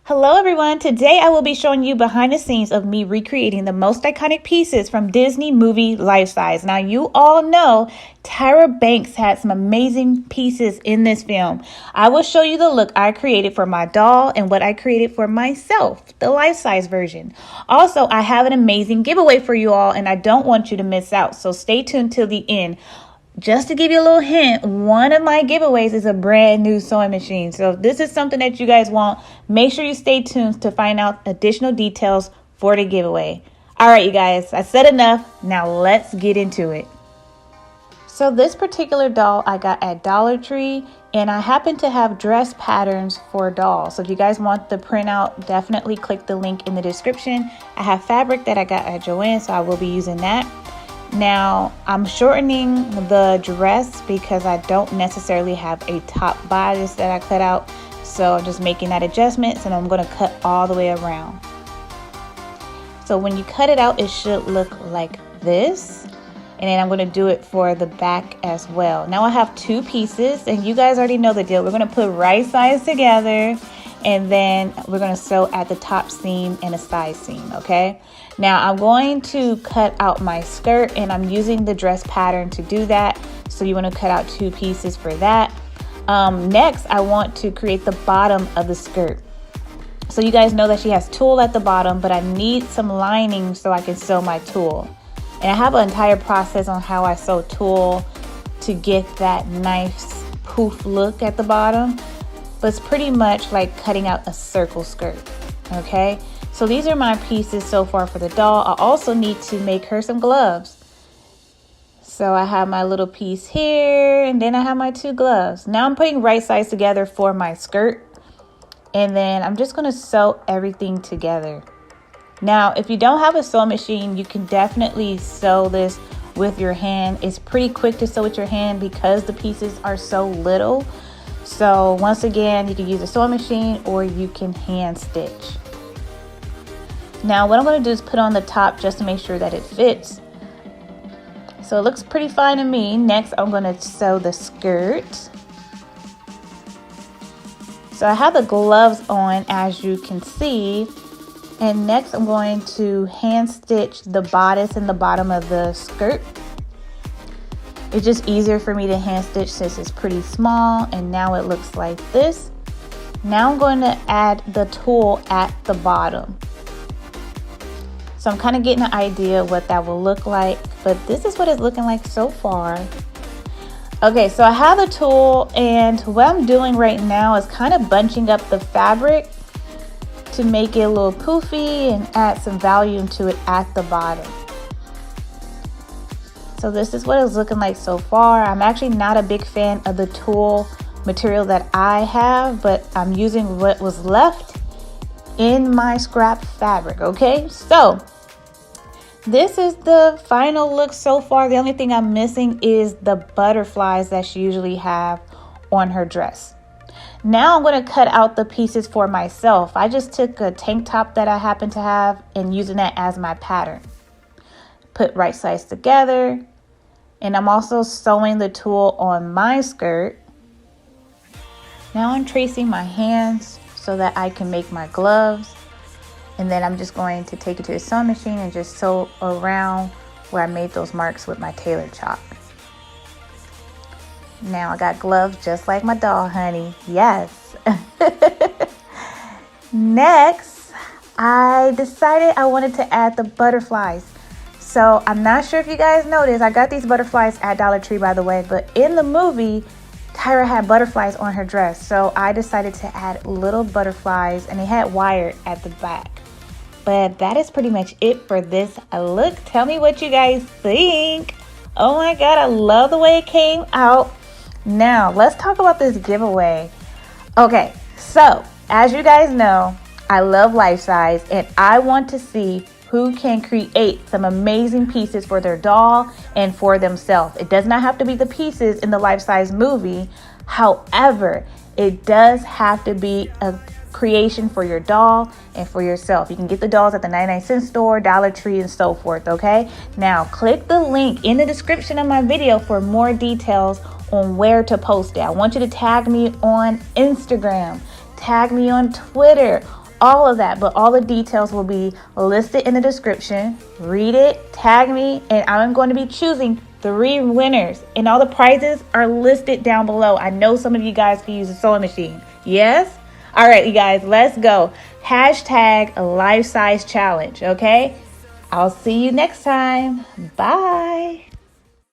Hello everyone, today I will be showing you behind the scenes of me recreating the most iconic pieces from Disney movie Life Size. Now you all know Tyra Banks had some amazing pieces in this film. I will show you the look I created for my doll and what I created for myself, the life size version. Also, I have an amazing giveaway for you all and I don't want you to miss out, so stay tuned till the end. Just to give you a little hint, one of my giveaways is a brand new sewing machine. So if this is something that you guys want, make sure you stay tuned to find out additional details for the giveaway. All right, you guys, I said enough. Now let's get into it. So this particular doll I got at Dollar Tree, and I happen to have dress patterns for dolls. So if you guys want the printout, definitely click the link in the description. I have fabric that I got at Joann, so I will be using that. Now, I'm shortening the dress because I don't necessarily have a top bodice that I cut out. So I'm just making that adjustment, and I'm going to cut all the way around. So when you cut it out, it should look like this. And then I'm going to do it for the back as well. Now I have two pieces, and you guys already know the deal. We're going to put right sides together, and then we're going to sew at the top seam and a side seam, okay? Now I'm going to cut out my skirt, and I'm using the dress pattern to do that. So you want to cut out two pieces for that. Next, I want to create the bottom of the skirt. So you guys know that she has tulle at the bottom, but I need some lining so I can sew my tulle. And I have an entire process on how I sew tulle to get that nice poof look at the bottom. But it's pretty much like cutting out a circle skirt, okay? So these are my pieces so far for the doll. I also need to make her some gloves. So I have my little piece here, and then I have my two gloves. Now I'm putting right sides together for my skirt. And then I'm just gonna sew everything together. Now, if you don't have a sewing machine, you can definitely sew this with your hand. It's pretty quick to sew with your hand because the pieces are so little. So once again, you can use a sewing machine or you can hand stitch. Now what I'm going to do is put on the top just to make sure that it fits. So it looks pretty fine to me. Next, I'm going to sew the skirt. So I have the gloves on, as you can see. And next I'm going to hand stitch the bodice in the bottom of the skirt. It's just easier for me to hand stitch since it's pretty small, and now it looks like this. Now I'm going to add the tulle at the bottom. So I'm kind of getting an idea of what that will look like, but this is what it's looking like so far. Okay, so I have the tulle, and what I'm doing right now is kind of bunching up the fabric to make it a little poofy and add some volume to it at the bottom. So this is what it's looking like so far. I'm actually not a big fan of the tulle material that I have, but I'm using what was left in my scrap fabric, okay? So this is the final look so far. The only thing I'm missing is the butterflies that she usually have on her dress. Now I'm going to cut out the pieces for myself. I just took a tank top that I happen to have and using that as my pattern. Put right sides together. And I'm also sewing the tulle on my skirt. Now I'm tracing my hands so that I can make my gloves. And then I'm just going to take it to the sewing machine and just sew around where I made those marks with my tailor chalk. Now I got gloves just like my doll, honey. Yes. Next, I decided I wanted to add the butterflies. So I'm not sure if you guys noticed, I got these butterflies at Dollar Tree, by the way, but in the movie, Tyra had butterflies on her dress. So I decided to add little butterflies, and they had wire at the back. But that is pretty much it for this look. Tell me what you guys think. Oh my God, I love the way it came out. Now, let's talk about this giveaway. Okay, so as you guys know, I love life size, and I want to see who can create some amazing pieces for their doll and for themselves. It does not have to be the pieces in the life size movie. However, it does have to be a creation for your doll and for yourself. You can get the dolls at the 99-cent store, Dollar Tree, and so forth, okay? Now, click the link in the description of my video for more details on where to post it. I want you to tag me on Instagram, tag me on Twitter, all of that, but all the details will be listed in the description. Read it, tag me, and I'm going to be choosing 3 winners, and all the prizes are listed down below. I know some of you guys can use a sewing machine. Yes? All right, you guys, let's go. Hashtag life size challenge, okay? I'll see you next time. Bye.